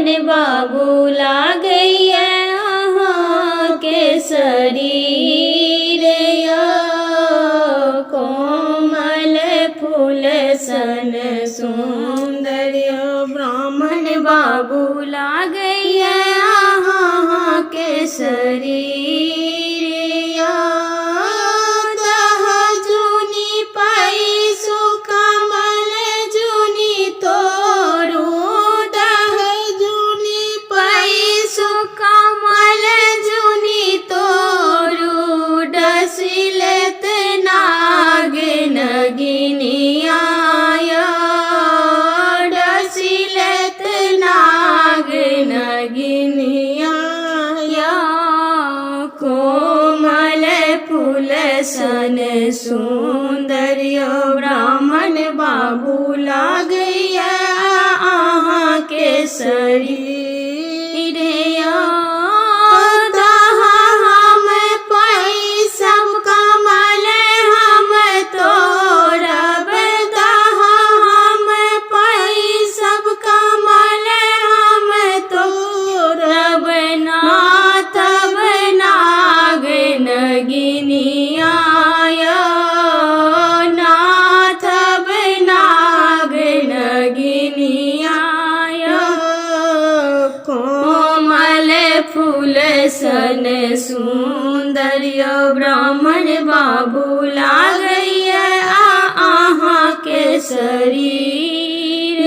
ब्राह्मण बाबू लागैया अहाँ के शरीर कोमल फूल सन सुंदर ब्राह्मण बाबू लागैया अहाँ के शरीर दह जूनी पैसु कमल जूनी तोरू दह जूनी पैसु कमल जूनी तोरू डसिलत नाग नगिनिया डसिलत नाग नगिनिया कोमल फूल सन सुंदर ब्राह्मण बाबू लागैया अहाँ के शरीर हम पैसम कमल हम तोरब हम पैसम कमल हम तोरब नाथब नाग नगिनिया नाथब नाग नगिनिया कोमल फूल सन सुंदर ब्राह्मण बाबू लागैया अहाँ के शरीर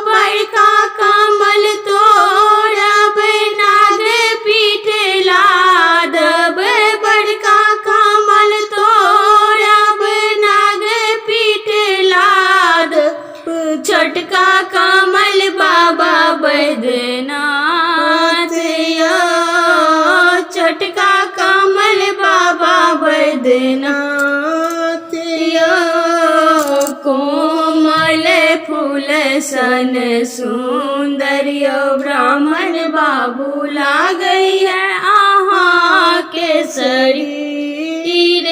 बड़का कमल तोरब नाग पीठ लादब बड़का कमल तोरब नाग पीठ लाद छोटका कमल बाबा बैद्यनाथ छोटका कमल बाबा बैद्यनाथ कोमल फूल सन सुंदर ब्राह्मण बाबू लागैया अहाँ के शरीर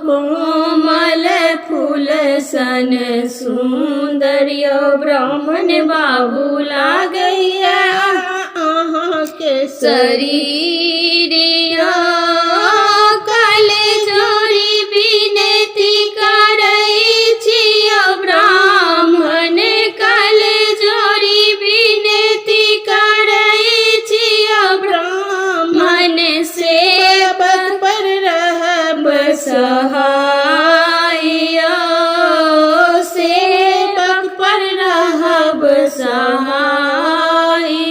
कोमल फूल सन सुंदर ब्राह्मण बाबू लागैया अहाँ के शरीर